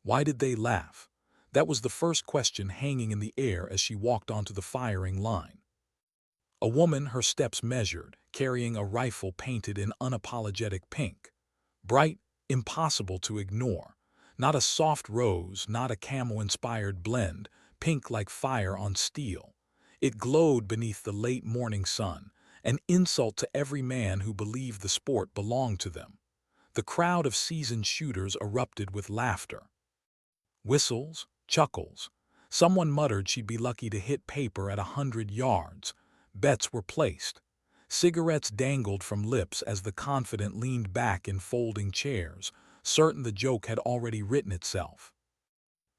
Why did they laugh? That was the first question hanging in the air as she walked onto the firing line. A woman, her steps measured, carrying a rifle painted in unapologetic pink. Bright, impossible to ignore. Not a soft rose, not a camo-inspired blend, pink like fire on steel. It glowed beneath the late morning sun, an insult to every man who believed the sport belonged to them. The crowd of seasoned shooters erupted with laughter. Whistles, chuckles. Someone muttered she'd be lucky to hit paper at 100 yards. Bets were placed. Cigarettes dangled from lips as the confident leaned back in folding chairs, certain the joke had already written itself.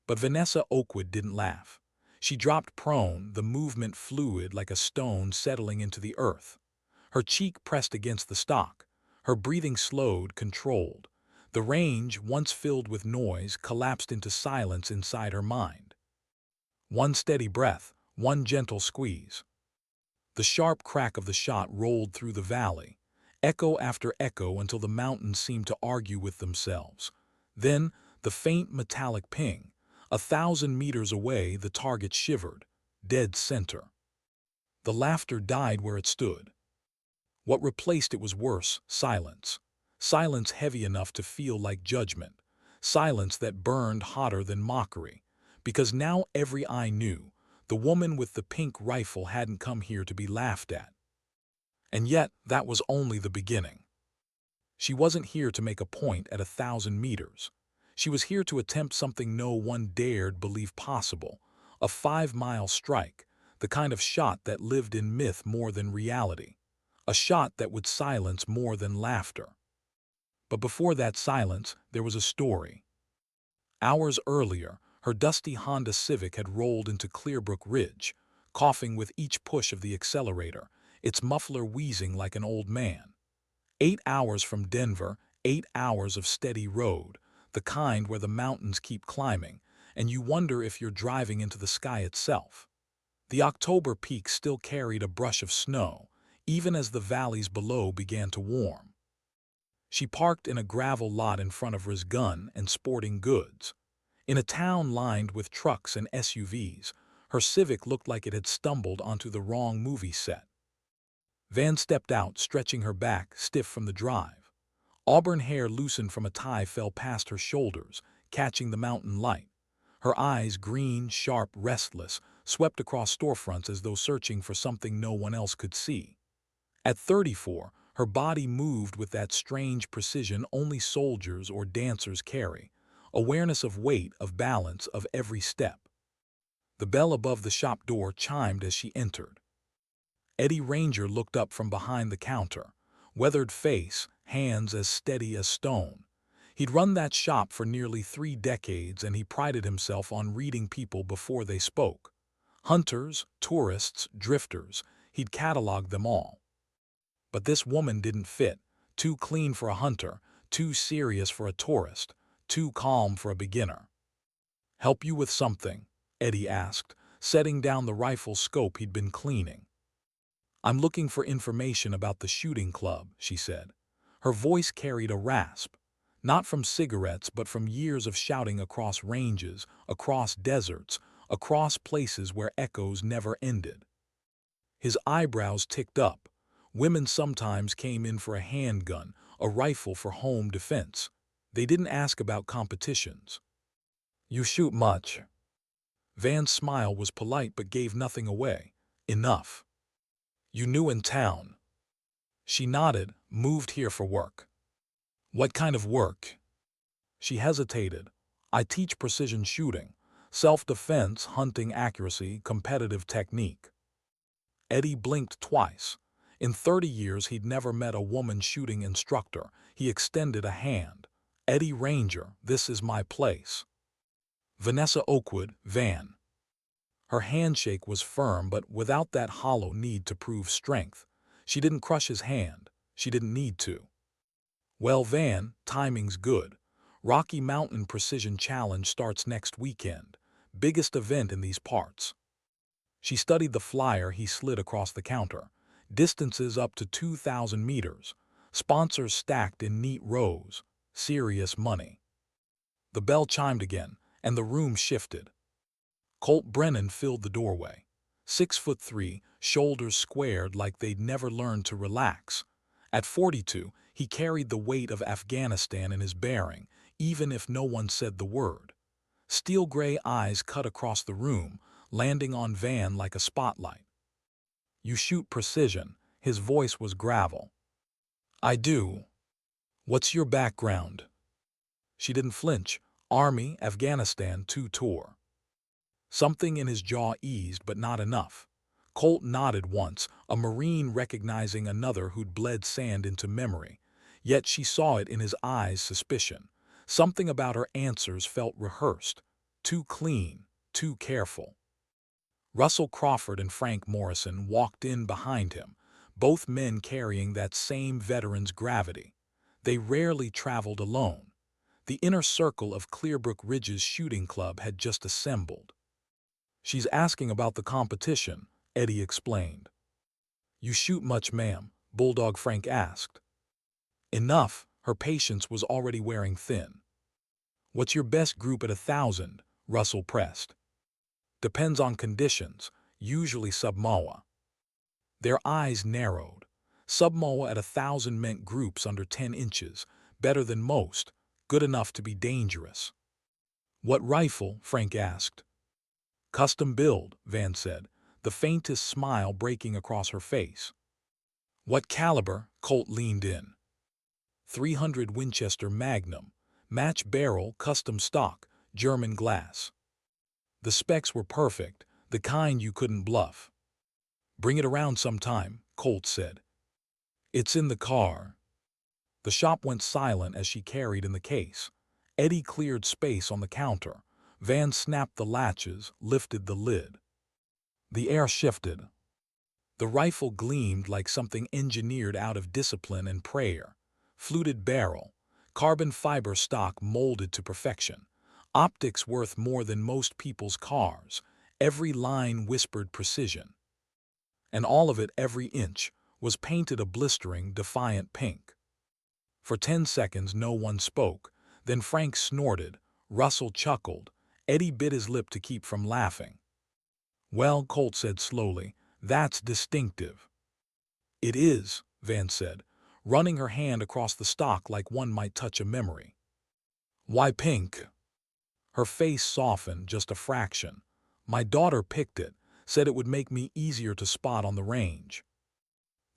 But Vanessa Oakwood didn't laugh. She dropped prone, the movement fluid like a stone settling into the earth. Her cheek pressed against the stock. Her breathing slowed, controlled. The range, once filled with noise, collapsed into silence inside her mind. One steady breath, one gentle squeeze. The sharp crack of the shot rolled through the valley, echo after echo until the mountains seemed to argue with themselves. Then, the faint metallic ping. 1,000 meters away, the target shivered, dead center. The laughter died where it stood. What replaced it was worse, silence. Silence heavy enough to feel like judgment. Silence that burned hotter than mockery. Because now every eye knew, the woman with the pink rifle hadn't come here to be laughed at. And yet, that was only the beginning. She wasn't here to make a point at 1,000 meters. She was here to attempt something no one dared believe possible, a 5-mile strike, the kind of shot that lived in myth more than reality, a shot that would silence more than laughter. But before that silence, there was a story. Hours earlier, her dusty Honda Civic had rolled into Clearbrook Ridge, coughing with each push of the accelerator, its muffler wheezing like an old man. 8 hours from Denver, 8 hours of steady road, the kind where the mountains keep climbing, and you wonder if you're driving into the sky itself. The October peaks still carried a brush of snow, even as the valleys below began to warm. She parked in a gravel lot in front of Gun and Sporting Goods. In a town lined with trucks and SUVs, her Civic looked like it had stumbled onto the wrong movie set. Van stepped out, stretching her back, stiff from the drive. Auburn hair loosened from a tie fell past her shoulders, catching the mountain light. Her eyes, green, sharp, restless, swept across storefronts as though searching for something no one else could see. At 34, her body moved with that strange precision only soldiers or dancers carry, awareness of weight, of balance, of every step. The bell above the shop door chimed as she entered. Eddie Ranger looked up from behind the counter, weathered face, hands as steady as stone. He'd run that shop for nearly 3 decades, and he prided himself on reading people before they spoke. Hunters, tourists, drifters, he'd cataloged them all. But this woman didn't fit, too clean for a hunter, too serious for a tourist, too calm for a beginner. "Help you with something?" Eddie asked, setting down the rifle scope he'd been cleaning. "I'm looking for information about the shooting club," she said. Her voice carried a rasp, not from cigarettes but from years of shouting across ranges, across deserts, across places where echoes never ended. His eyebrows ticked up. Women sometimes came in for a handgun, a rifle for home defense. They didn't ask about competitions. "You shoot much?" Van's smile was polite but gave nothing away. "Enough." "You new in town?" She nodded, "Moved here for work." "What kind of work?" She hesitated. "I teach precision shooting, self-defense, hunting accuracy, competitive technique." Eddie blinked twice. In 30 years he'd never met a woman shooting instructor. He extended a hand. "Eddie Ranger, this is my place." "Vanessa Oakwood, Van." Her handshake was firm but without that hollow need to prove strength. She didn't crush his hand. She didn't need to. "Well, Van, timing's good. Rocky Mountain Precision Challenge starts next weekend. Biggest event in these parts." She studied the flyer he slid across the counter. Distances up to 2,000 meters. Sponsors stacked in neat rows. Serious money. The bell chimed again, and the room shifted. Colt Brennan filled the doorway. 6'3", shoulders squared like they'd never learned to relax. At 42, he carried the weight of Afghanistan in his bearing, even if no one said the word. Steel gray eyes cut across the room, landing on Van like a spotlight. "You shoot precision." His voice was gravel. "I do. What's your background?" She didn't flinch. Army, Afghanistan, 2 tour. Something in his jaw eased, but not enough. Colt nodded once, a Marine recognizing another who'd bled sand into memory. Yet she saw it in his eyes, suspicion. Something about her answers felt rehearsed. Too clean, too careful. Russell Crawford and Frank Morrison walked in behind him, both men carrying that same veteran's gravity. They rarely traveled alone. The inner circle of Clearbrook Ridge's shooting club had just assembled. "She's asking about the competition," Eddie explained. "You shoot much, ma'am?" Bulldog Frank asked. "Enough." Her patience was already wearing thin. "What's your best group at 1,000? Russell pressed. "Depends on conditions, usually sub-MOA." Their eyes narrowed. Sub-MOA at 1,000 meant groups under 10 inches, better than most, good enough to be dangerous. "What rifle?" Frank asked. "Custom build," Van said, the faintest smile breaking across her face. "What caliber?" Colt leaned in. "300 Winchester Magnum, match barrel, custom stock, German glass." The specs were perfect, the kind you couldn't bluff. "Bring it around sometime," Colt said. "It's in the car." The shop went silent as she carried in the case. Eddie cleared space on the counter. Van snapped the latches, lifted the lid. The air shifted. The rifle gleamed like something engineered out of discipline and prayer. Fluted barrel, carbon fiber stock molded to perfection. Optics worth more than most people's cars. Every line whispered precision. And all of it, every inch, was painted a blistering, defiant pink. For 10 seconds no one spoke. Then Frank snorted. Russell chuckled. Eddie bit his lip to keep from laughing. "Well," Colt said slowly, "that's distinctive." "It is," Van said, running her hand across the stock like one might touch a memory. "Why pink?" Her face softened just a fraction. "My daughter picked it, said it would make me easier to spot on the range."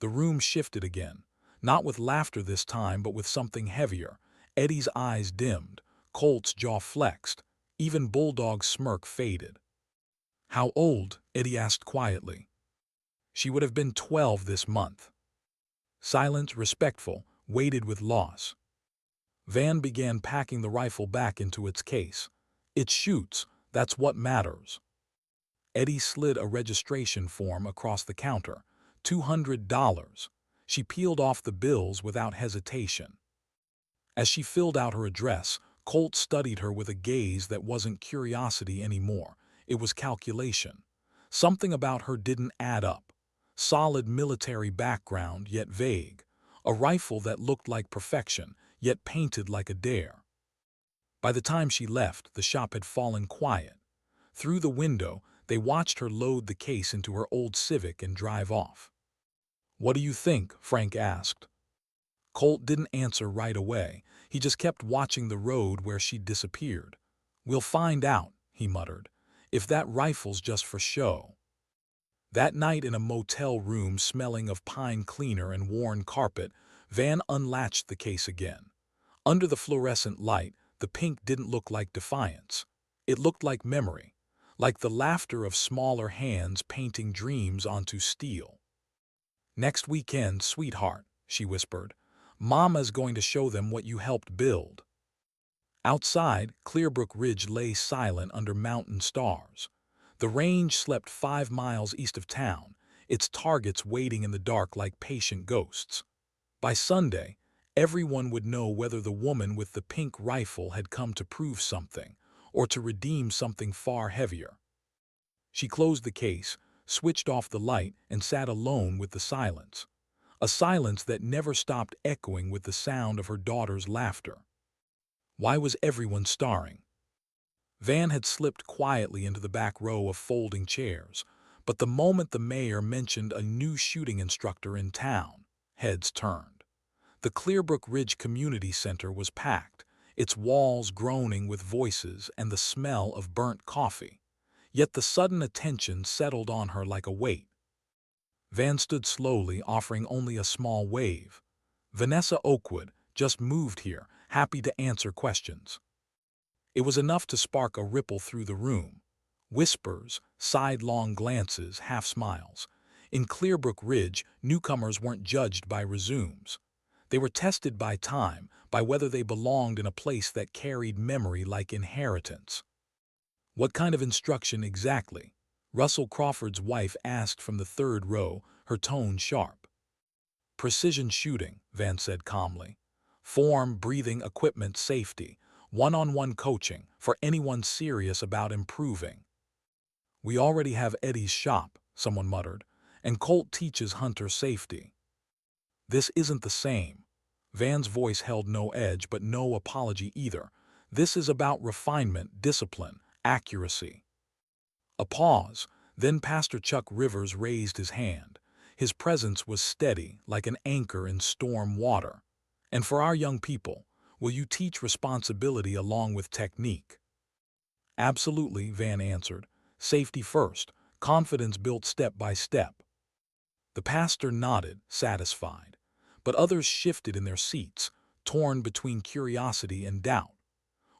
The room shifted again, not with laughter this time, but with something heavier. Eddie's eyes dimmed, Colt's jaw flexed, even Bulldog's smirk faded. "How old?" Eddie asked quietly. "She would have been 12 this month." Silent, respectful, weighted with loss. Van began packing the rifle back into its case. "It shoots, that's what matters." Eddie slid a registration form across the counter. $200. She peeled off the bills without hesitation. As she filled out her address, Colt studied her with a gaze that wasn't curiosity anymore. It was calculation. Something about her didn't add up. Solid military background, yet vague. A rifle that looked like perfection, yet painted like a dare. By the time she left, the shop had fallen quiet. Through the window, they watched her load the case into her old Civic and drive off. "What do you think?" Frank asked. Colt didn't answer right away. He just kept watching the road where she'd disappeared. "We'll find out," he muttered, "if that rifle's just for show." That night in a motel room smelling of pine cleaner and worn carpet, Van unlatched the case again. Under the fluorescent light, the pink didn't look like defiance. It looked like memory, like the laughter of smaller hands painting dreams onto steel. "Next weekend, sweetheart," she whispered. "Mama's going to show them what you helped build." Outside, Clearbrook Ridge lay silent under mountain stars. The range slept 5 miles east of town, its targets waiting in the dark like patient ghosts. By Sunday, everyone would know whether the woman with the pink rifle had come to prove something, or to redeem something far heavier. She closed the case, switched off the light, and sat alone with the silence. A silence that never stopped echoing with the sound of her daughter's laughter. Why was everyone staring? Van had slipped quietly into the back row of folding chairs, but the moment the mayor mentioned a new shooting instructor in town, heads turned. The Clearbrook Ridge Community Center was packed, its walls groaning with voices and the smell of burnt coffee. Yet the sudden attention settled on her like a weight. Van stood slowly, offering only a small wave. Vanessa Oakwood just moved here, happy to answer questions. It was enough to spark a ripple through the room. Whispers, sidelong glances, half-smiles. In Clearbrook Ridge, newcomers weren't judged by resumes. They were tested by time, by whether they belonged in a place that carried memory like inheritance. What kind of instruction exactly? Russell Crawford's wife asked from the third row, her tone sharp. Precision shooting, Van said calmly. Form, breathing, equipment, safety. One-on-one coaching for anyone serious about improving. We already have Eddie's shop, someone muttered, and Colt teaches hunter safety. This isn't the same. Van's voice held no edge but no apology either. This is about refinement, discipline, accuracy. A pause, then Pastor Chuck Rivers raised his hand. His presence was steady, like an anchor in storm water. And for our young people, will you teach responsibility along with technique? Absolutely, Van answered. Safety first, confidence built step by step. The pastor nodded, satisfied. But others shifted in their seats, torn between curiosity and doubt.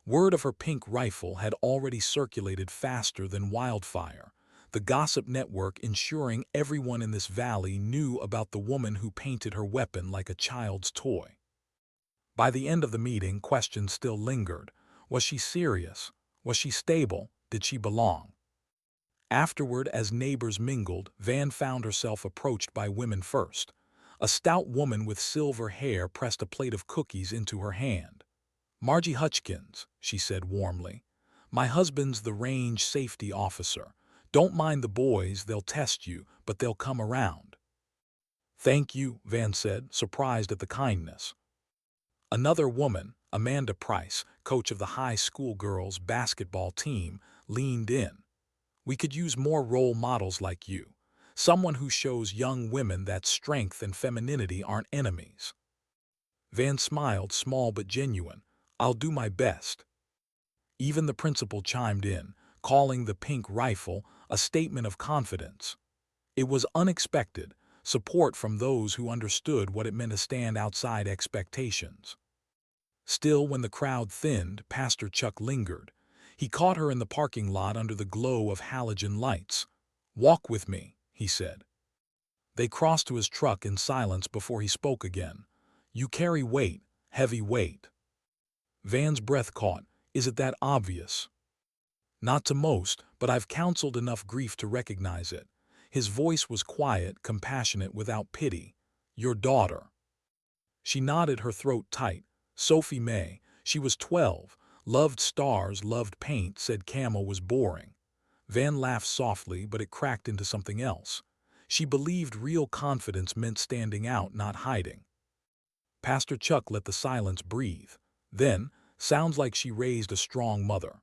Word of her pink rifle had already circulated faster than wildfire, the gossip network ensuring everyone in this valley knew about the woman who painted her weapon like a child's toy. By the end of the meeting, questions still lingered. Was she serious? Was she stable? Did she belong? Afterward, as neighbors mingled, Van found herself approached by women first. A stout woman with silver hair pressed a plate of cookies into her hand. Margie Hutchkins, she said warmly. My husband's the range safety officer. Don't mind the boys, they'll test you, but they'll come around. Thank you, Van said, surprised at the kindness. Another woman, Amanda Price, coach of the high school girls' basketball team, leaned in. We could use more role models like you. Someone who shows young women that strength and femininity aren't enemies. Van smiled, small but genuine. I'll do my best. Even the principal chimed in, calling the pink rifle a statement of confidence. It was unexpected, support from those who understood what it meant to stand outside expectations. Still, when the crowd thinned, Pastor Chuck lingered. He caught her in the parking lot under the glow of halogen lights. Walk with me, he said. They crossed to his truck in silence before he spoke again. You carry weight, heavy weight. Van's breath caught. Is it that obvious? Not to most, but I've counseled enough grief to recognize it. His voice was quiet, compassionate, without pity. Your daughter. She nodded, her throat tight. Sophie May. She was 12. Loved stars, loved paint, said Camel was boring. Van laughed softly, but it cracked into something else. She believed real confidence meant standing out, not hiding. Pastor Chuck let the silence breathe. Then, sounds like she raised a strong mother.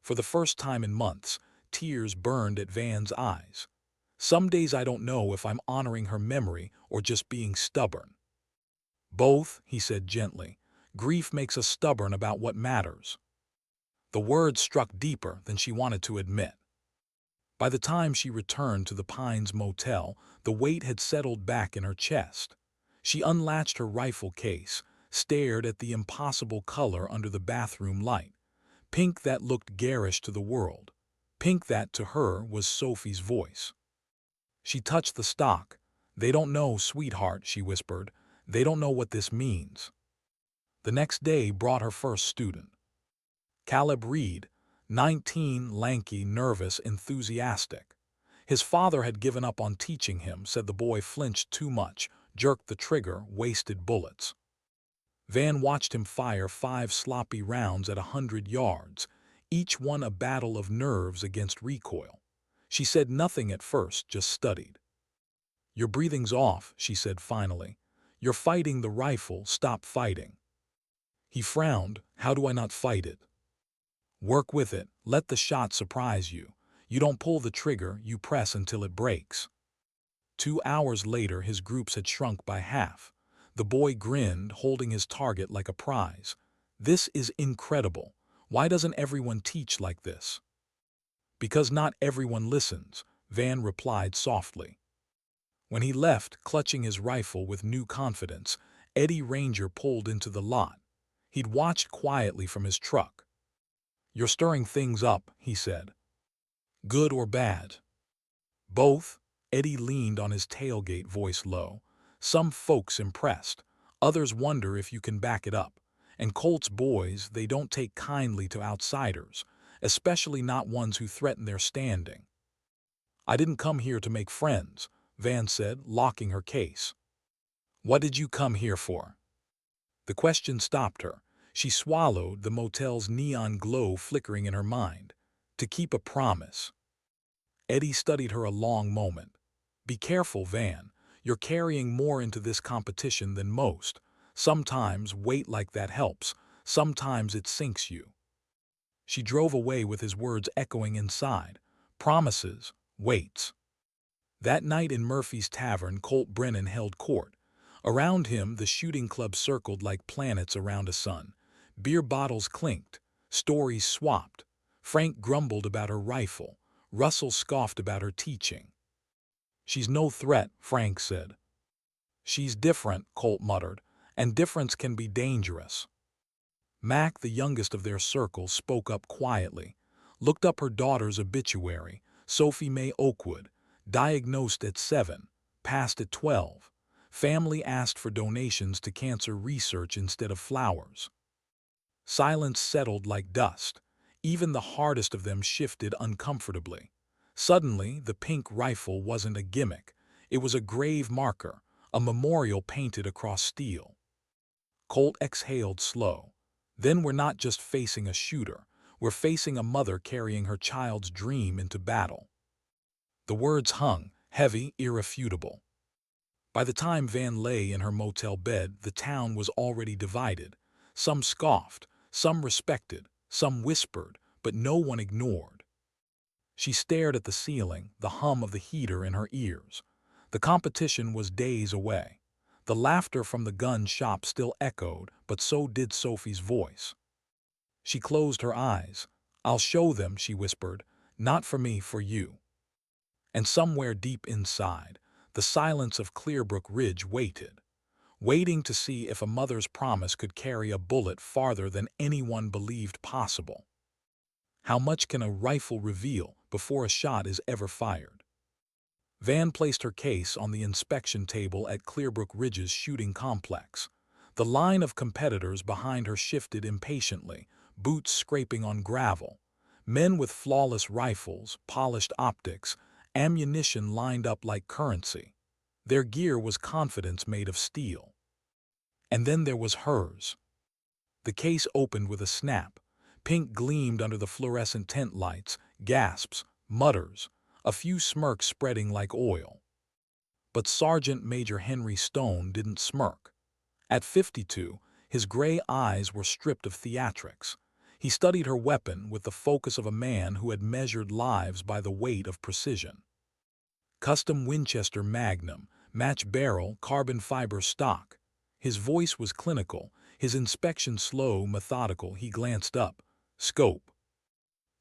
For the first time in months, tears burned at Van's eyes. Some days I don't know if I'm honoring her memory or just being stubborn. Both, he said gently. Grief makes us stubborn about what matters. The words struck deeper than she wanted to admit. By the time she returned to the Pines Motel, the weight had settled back in her chest. She unlatched her rifle case, stared at the impossible color under the bathroom light. Pink that looked garish to the world. Pink that, to her, was Sophie's voice. She touched the stock. They don't know, sweetheart, she whispered. They don't know what this means. The next day brought her first student. Caleb Reed, 19, lanky, nervous, enthusiastic. His father had given up on teaching him, said the boy flinched too much, jerked the trigger, wasted bullets. Van watched him fire 5 sloppy rounds at 100 yards, each one a battle of nerves against recoil. She said nothing at first, just studied. Your breathing's off, she said finally. You're fighting the rifle, stop fighting. He frowned. How do I not fight it? Work with it. Let the shot surprise you. You don't pull the trigger, you press until it breaks. 2 hours later, his groups had shrunk by half. The boy grinned, holding his target like a prize. This is incredible. Why doesn't everyone teach like this? Because not everyone listens, Van replied softly. When he left, clutching his rifle with new confidence, Eddie Ranger pulled into the lot. He'd watched quietly from his truck. You're stirring things up, he said. Good or bad? Both. Eddie leaned on his tailgate, voice low. Some folks impressed. Others wonder if you can back it up. And Colt's boys, they don't take kindly to outsiders, especially not ones who threaten their standing. I didn't come here to make friends, Van said, locking her case. What did you come here for? The question stopped her. She swallowed, the motel's neon glow flickering in her mind. To keep a promise. Eddie studied her a long moment. Be careful, Van. You're carrying more into this competition than most. Sometimes weight like that helps. Sometimes it sinks you. She drove away with his words echoing inside. Promises, weights. That night in Murphy's Tavern, Colt Brennan held court. Around him, the shooting club circled like planets around a sun. Beer bottles clinked. Stories swapped. Frank grumbled about her rifle. Russell scoffed about her teaching. She's no threat, Frank said. She's different, Colt muttered, and difference can be dangerous. Mac, the youngest of their circle, spoke up quietly, looked up her daughter's obituary, Sophie May Oakwood, diagnosed at 7, passed at 12. Family asked for donations to cancer research instead of flowers. Silence settled like dust. Even the hardest of them shifted uncomfortably. Suddenly, the pink rifle wasn't a gimmick. It was a grave marker, a memorial painted across steel. Colt exhaled slow. Then we're not just facing a shooter. We're facing a mother carrying her child's dream into battle. The words hung, heavy, irrefutable. By the time Van lay in her motel bed, the town was already divided. Some scoffed, some respected, some whispered, but no one ignored. She stared at the ceiling, the hum of the heater in her ears. The competition was days away. The laughter from the gun shop still echoed, but so did Sophie's voice. She closed her eyes. I'll show them, she whispered. Not for me, for you. And somewhere deep inside, the silence of Clearbrook Ridge waited, waiting to see if a mother's promise could carry a bullet farther than anyone believed possible. How much can a rifle reveal before a shot is ever fired? Van placed her case on the inspection table at Clearbrook Ridge's shooting complex. The line of competitors behind her shifted impatiently, boots scraping on gravel. Men with flawless rifles, polished optics, ammunition lined up like currency. Their gear was confidence made of steel. And then there was hers. The case opened with a snap. Pink gleamed under the fluorescent tent lights, gasps, mutters, a few smirks spreading like oil. But Sergeant Major Henry Stone didn't smirk. At 52, his gray eyes were stripped of theatrics. He studied her weapon with the focus of a man who had measured lives by the weight of precision. Custom Winchester Magnum, match barrel, carbon fiber stock. His voice was clinical, his inspection slow, methodical. He glanced up. Scope.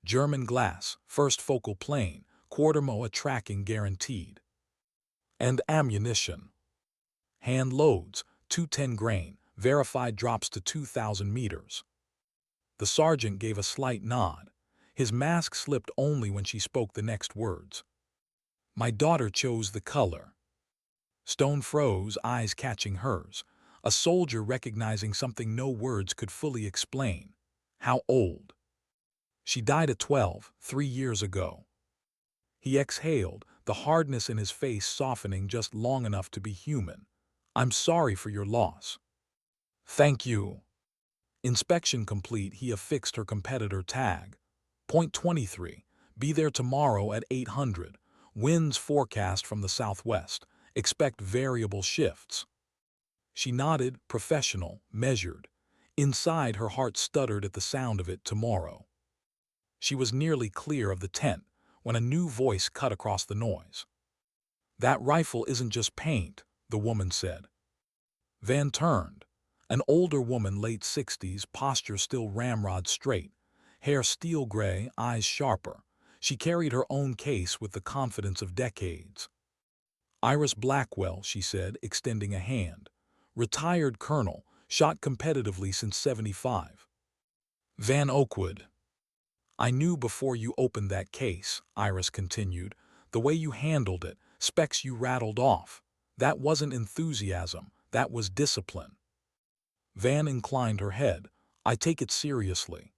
German glass, first focal plane, quarter MOA tracking guaranteed. And ammunition. Hand loads, 210 grain, verified drops to 2,000 meters. The sergeant gave a slight nod. His mask slipped only when she spoke the next words. My daughter chose the color. Stone froze, eyes catching hers. A soldier recognizing something no words could fully explain. How old? She died at 12, 3 years ago. He exhaled, the hardness in his face softening just long enough to be human. I'm sorry for your loss. Thank you. Inspection complete, he affixed her competitor tag. Point 23. Be there tomorrow at 800. Winds forecast from the southwest. Expect variable shifts. She nodded, professional, measured. Inside, her heart stuttered at the sound of it. Tomorrow. She was nearly clear of the tent when a new voice cut across the noise. "That rifle isn't just paint," the woman said. Van turned. An older woman, late 60s, posture still ramrod straight, hair steel gray, eyes sharper. She carried her own case with the confidence of decades. "Iris Blackwell," she said, extending a hand. "Retired colonel, shot competitively since '75. Van Oakwood." "I knew before you opened that case," Iris continued. "The way you handled it, specs you rattled off. That wasn't enthusiasm, that was discipline." Van inclined her head. "I take it seriously."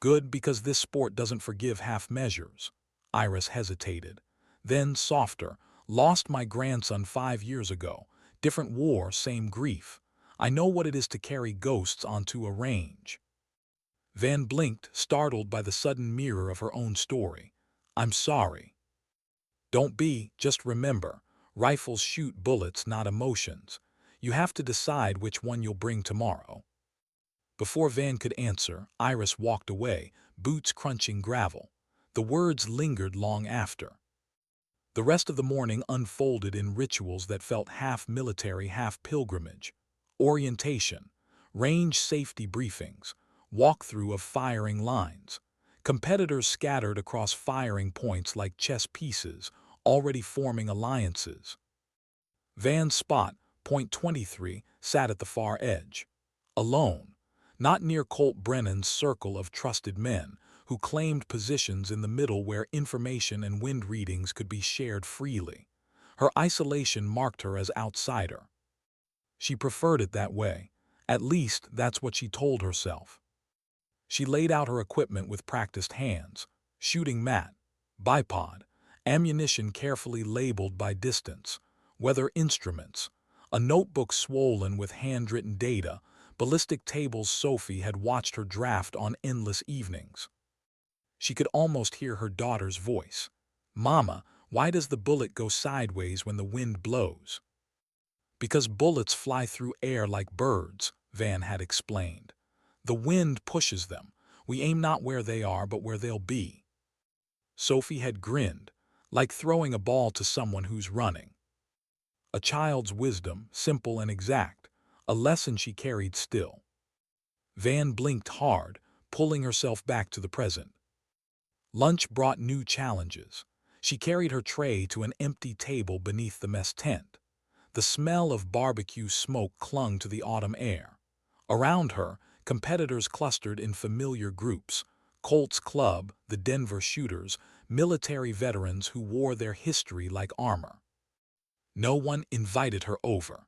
"Good, because this sport doesn't forgive half measures." Iris hesitated. Then, softer, "Lost my grandson 5 years ago. Different war, same grief. I know what it is to carry ghosts onto a range." Van blinked, startled by the sudden mirror of her own story. "I'm sorry." "Don't be, just remember, rifles shoot bullets, not emotions. You have to decide which one you'll bring tomorrow." Before Van could answer, Iris walked away, boots crunching gravel. The words lingered long after. The rest of the morning unfolded in rituals that felt half military, half pilgrimage. Orientation, range safety briefings, walkthrough of firing lines. Competitors scattered across firing points like chess pieces, already forming alliances. Van's spot, point 23, sat at the far edge. Alone, not near Colt Brennan's circle of trusted men, who claimed positions in the middle where information and wind readings could be shared freely. Her isolation marked her as outsider. She preferred it that way. At least, that's what she told herself. She laid out her equipment with practiced hands: shooting mat, bipod, ammunition carefully labeled by distance, weather instruments, a notebook swollen with handwritten data, ballistic tables Sophie had watched her draft on endless evenings. She could almost hear her daughter's voice. "Mama, why does the bullet go sideways when the wind blows?" "Because bullets fly through air like birds," Van had explained. "The wind pushes them. We aim not where they are, but where they'll be." Sophie had grinned, like throwing a ball to someone who's running. A child's wisdom, simple and exact, a lesson she carried still. Van blinked hard, pulling herself back to the present. Lunch brought new challenges. She carried her tray to an empty table beneath the mess tent. The smell of barbecue smoke clung to the autumn air. Around her, competitors clustered in familiar groups: Colt's Club, the Denver Shooters, military veterans who wore their history like armor. No one invited her over.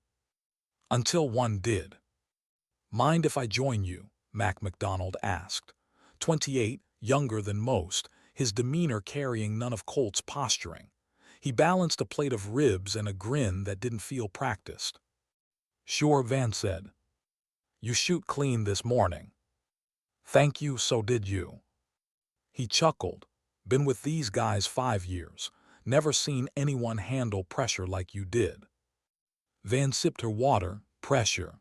Until one did. "Mind if I join you?" Mac McDonald asked. 28, younger than most, his demeanor carrying none of Colt's posturing. He balanced a plate of ribs and a grin that didn't feel practiced. "Sure," Van said. "You shoot clean this morning." "Thank you, so did you." He chuckled. "Been with these guys 5 years. Never seen anyone handle pressure like you did." Van sipped her water. "Pressure."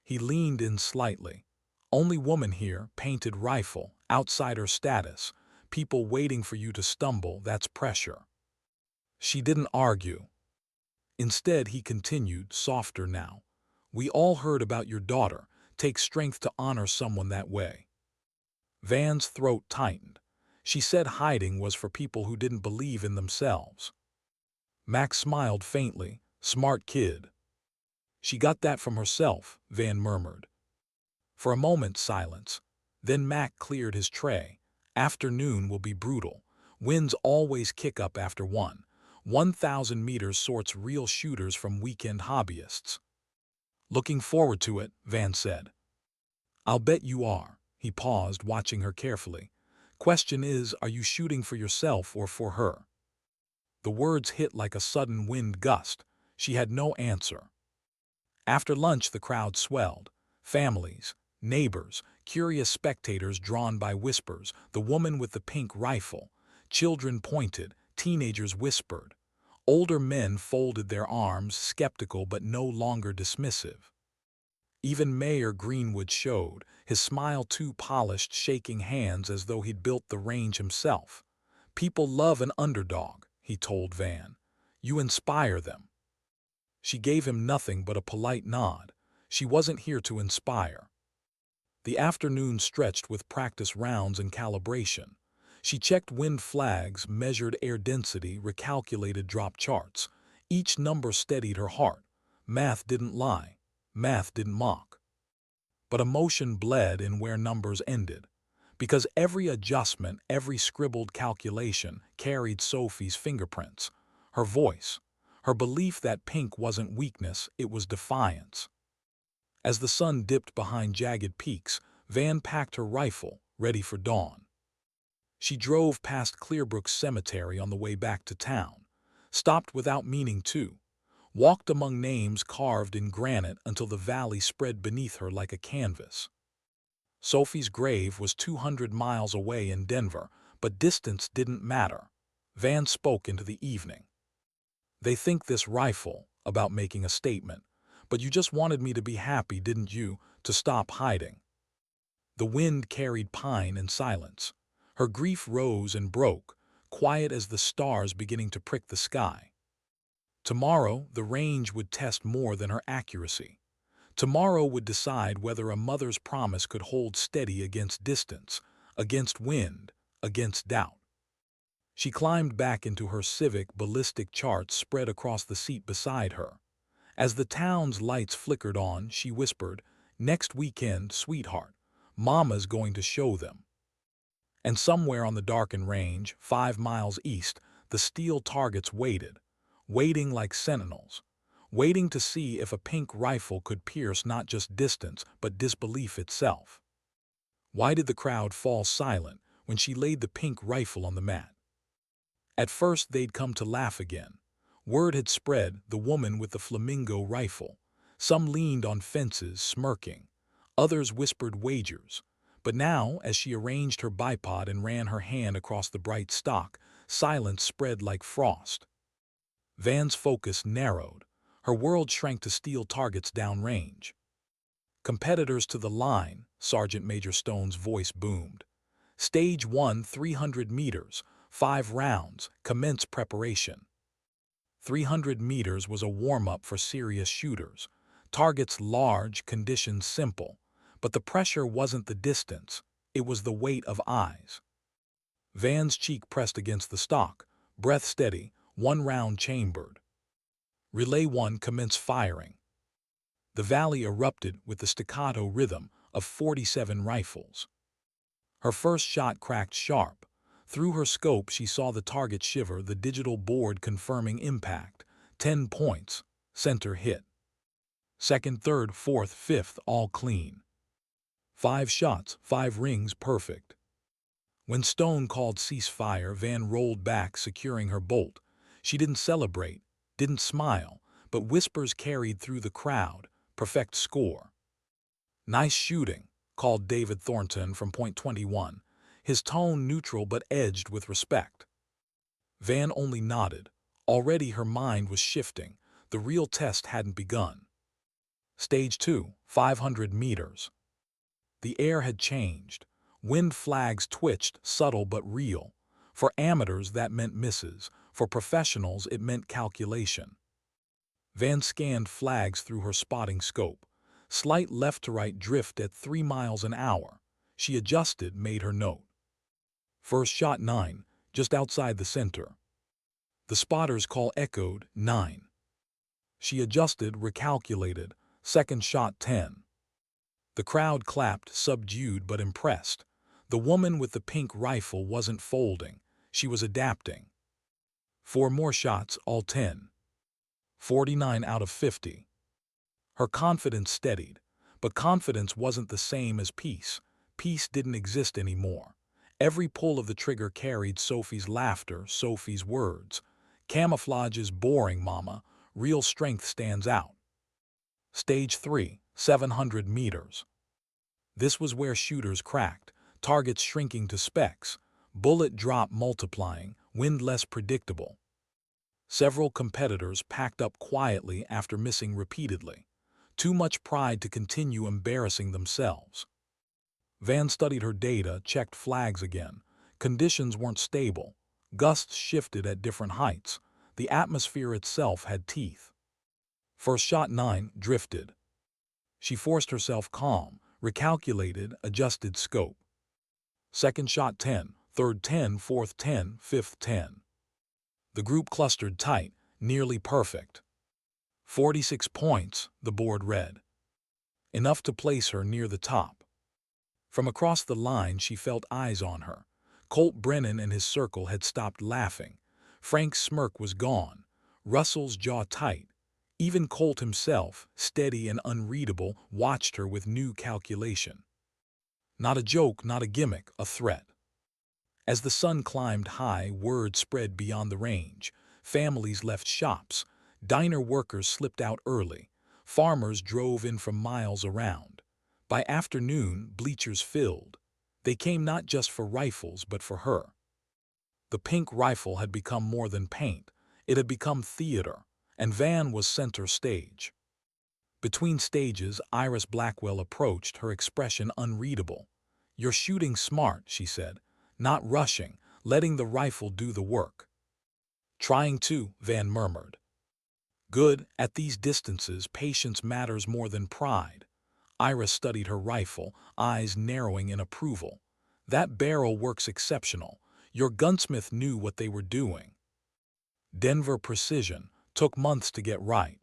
He leaned in slightly. "Only woman here, painted rifle, outsider status, people waiting for you to stumble, that's pressure." She didn't argue. Instead, he continued, softer now. "We all heard about your daughter. Takes strength to honor someone that way." Van's throat tightened. She said hiding was for people who didn't believe in themselves. Max smiled faintly. "Smart kid." "She got that from herself," Van murmured. For a moment, silence. Then Mac cleared his tray. "Afternoon will be brutal. Winds always kick up after 1,000 meters sorts real shooters from weekend hobbyists." "Looking forward to it," Van said. "I'll bet you are." He paused, watching her carefully. "Question is, are you shooting for yourself or for her?" The words hit like a sudden wind gust. She had no answer. After lunch, the crowd swelled. Families, neighbors, curious spectators drawn by whispers, the woman with the pink rifle. Children pointed, teenagers whispered. Older men folded their arms, skeptical but no longer dismissive. Even Mayor Greenwood showed, his smile too polished, shaking hands as though he'd built the range himself. "People love an underdog," he told Van. "You inspire them." She gave him nothing but a polite nod. She wasn't here to inspire. The afternoon stretched with practice rounds and calibration. She checked wind flags, measured air density, recalculated drop charts. Each number steadied her heart. Math didn't lie. Math didn't mock. But emotion bled in where numbers ended. Because every adjustment, every scribbled calculation carried Sophie's fingerprints. Her voice. Her belief that pink wasn't weakness, it was defiance. As the sun dipped behind jagged peaks, Van packed her rifle, ready for dawn. She drove past Clearbrook Cemetery on the way back to town, stopped without meaning to, walked among names carved in granite until the valley spread beneath her like a canvas. Sophie's grave was 200 miles away in Denver, but distance didn't matter. Van spoke into the evening. "They think this rifle about making a statement, but you just wanted me to be happy, didn't you, to stop hiding?" The wind carried pine and silence. Her grief rose and broke, quiet as the stars beginning to prick the sky. Tomorrow, the range would test more than her accuracy. Tomorrow would decide whether a mother's promise could hold steady against distance, against wind, against doubt. She climbed back into her Civic ballistic charts spread across the seat beside her. As the town's lights flickered on, she whispered, "Next weekend, sweetheart, Mama's going to show them." And somewhere on the darkened range, 5 miles east, the steel targets waited, waiting like sentinels, waiting to see if a pink rifle could pierce not just distance, but disbelief itself. Why did the crowd fall silent when she laid the pink rifle on the mat? At first they'd come to laugh again. Word had spread, the woman with the flamingo rifle. Some leaned on fences, smirking. Others whispered wagers. But now, as she arranged her bipod and ran her hand across the bright stock, silence spread like frost. Van's focus narrowed. Her world shrank to steel targets downrange. "Competitors to the line," Sergeant Major Stone's voice boomed. "Stage 1, 300 meters, 5 rounds, commence preparation." 300 meters was a warm-up for serious shooters. Targets large, conditions simple. But the pressure wasn't the distance, it was the weight of eyes. Van's cheek pressed against the stock, breath steady, 1 round chambered. Relay 1 commenced firing. The valley erupted with the staccato rhythm of 47 rifles. Her first shot cracked sharp. Through her scope she saw the target shiver, the digital board confirming impact. 10 points, center hit. Second, third, fourth, fifth, all clean. 5 shots, 5 rings, perfect. When Stone called ceasefire, Van rolled back, securing her bolt. She didn't celebrate, didn't smile, but whispers carried through the crowd. Perfect score. "Nice shooting," called David Thornton from point 21, his tone neutral but edged with respect. Van only nodded. Already her mind was shifting. The real test hadn't begun. Stage 2, 500 meters. The air had changed. Wind flags twitched, subtle but real. For amateurs that meant misses. For professionals it meant calculation. Van scanned flags through her spotting scope. Slight left-to-right drift at 3 miles an hour. She adjusted, made her note. First shot 9, just outside the center. The spotter's call echoed, 9. She adjusted, recalculated. Second shot 10. The crowd clapped, subdued but impressed. The woman with the pink rifle wasn't folding. She was adapting. 4 more shots, all 10. 49 out of 50. Her confidence steadied, but confidence wasn't the same as peace. Peace didn't exist anymore. Every pull of the trigger carried Sophie's laughter, Sophie's words. "Camouflage is boring, Mama. Real strength stands out." Stage 3, 700 meters. This was where shooters cracked, targets shrinking to specks, bullet drop multiplying, wind less predictable. Several competitors packed up quietly after missing repeatedly. Too much pride to continue embarrassing themselves. Van studied her data, checked flags again. Conditions weren't stable. Gusts shifted at different heights. The atmosphere itself had teeth. First shot 9 drifted. She forced herself calm, recalculated, adjusted scope. Second shot 10, third 10, fourth 10, fifth 10. The group clustered tight, nearly perfect. 46 points, the board read. Enough to place her near the top. From across the line she felt eyes on her. Colt Brennan and his circle had stopped laughing. Frank's smirk was gone. Russell's jaw tight. Even Colt himself, steady and unreadable, watched her with new calculation. Not a joke, not a gimmick, a threat. As the sun climbed high, word spread beyond the range. Families left shops. Diner workers slipped out early. Farmers drove in from miles around. By afternoon, bleachers filled. They came not just for rifles, but for her. The pink rifle had become more than paint. It had become theater, and Van was center stage. Between stages, Iris Blackwell approached, her expression unreadable. "You're shooting smart," she said. "Not rushing, letting the rifle do the work." "Trying to," Van murmured. "Good. At these distances, patience matters more than pride." Iris studied her rifle, eyes narrowing in approval. "That barrel works exceptional. Your gunsmith knew what they were doing." Denver precision took months to get right.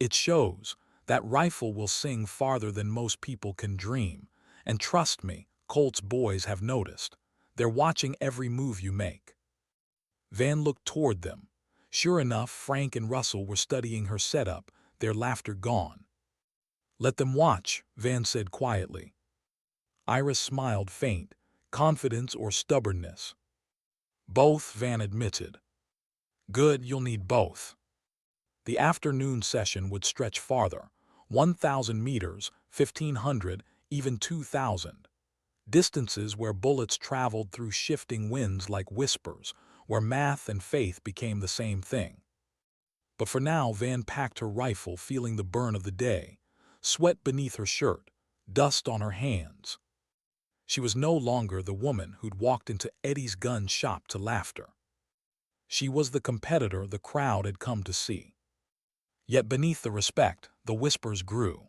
"It shows. That rifle will sing farther than most people can dream. And trust me, Colt's boys have noticed. They're watching every move you make." Van looked toward them. Sure enough, Frank and Russell were studying her setup, their laughter gone. "Let them watch," Van said quietly. Iris smiled faint. Confidence or stubbornness? "Both," Van admitted. "Good, you'll need both." The afternoon session would stretch farther. 1,000 meters, 1,500, even 2,000. Distances where bullets traveled through shifting winds like whispers, where math and faith became the same thing. But for now, Van packed her rifle, feeling the burn of the day. Sweat beneath her shirt, dust on her hands. She was no longer the woman who'd walked into Eddie's gun shop to laughter. She was the competitor the crowd had come to see. Yet beneath the respect, the whispers grew.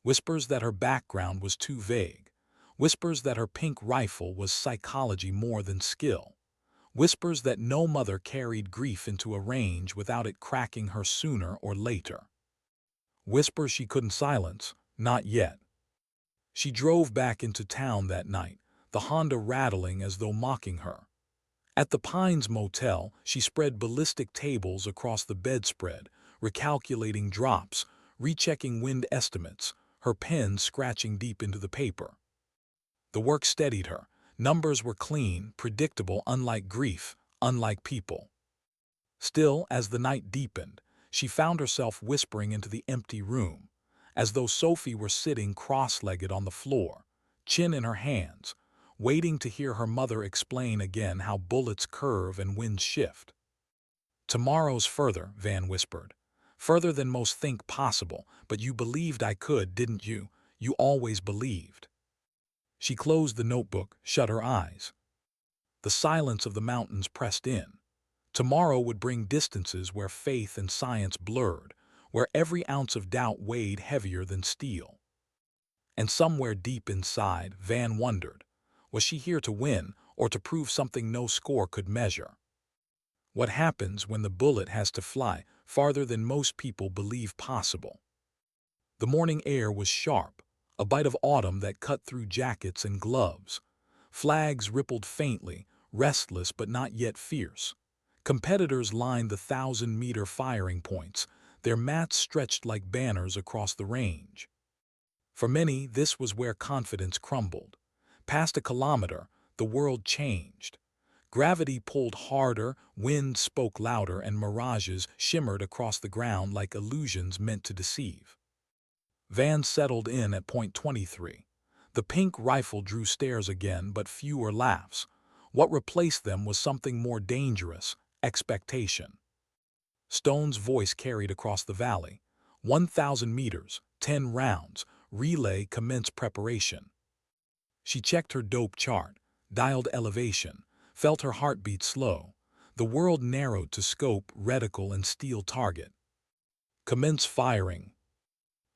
Whispers that her background was too vague. Whispers that her pink rifle was psychology more than skill. Whispers that no mother carried grief into a range without it cracking her sooner or later. Whispers she couldn't silence, not yet. She drove back into town that night, the Honda rattling as though mocking her. At the Pines Motel, she spread ballistic tables across the bedspread, recalculating drops, rechecking wind estimates, her pen scratching deep into the paper. The work steadied her. Numbers were clean, predictable, unlike grief, unlike people. Still, as the night deepened, she found herself whispering into the empty room, as though Sophie were sitting cross-legged on the floor, chin in her hands, waiting to hear her mother explain again how bullets curve and winds shift. "Tomorrow's further," Van whispered. "Further than most think possible, but you believed I could, didn't you? You always believed." She closed the notebook, shut her eyes. The silence of the mountains pressed in. Tomorrow would bring distances where faith and science blurred, where every ounce of doubt weighed heavier than steel. And somewhere deep inside, Van wondered, was she here to win or to prove something no score could measure? What happens when the bullet has to fly farther than most people believe possible? The morning air was sharp, a bite of autumn that cut through jackets and gloves. Flags rippled faintly, restless but not yet fierce. Competitors lined the 1,000-meter firing points, their mats stretched like banners across the range. For many, this was where confidence crumbled. Past a kilometer, the world changed. Gravity pulled harder, wind spoke louder, and mirages shimmered across the ground like illusions meant to deceive. Van settled in at point 23. The pink rifle drew stares again, but fewer laughs. What replaced them was something more dangerous: expectation. Stone's voice carried across the valley. 1,000 meters, 10 rounds, relay commence preparation. She checked her dope chart, dialed elevation, felt her heartbeat slow. The world narrowed to scope, reticle, and steel target. Commence firing.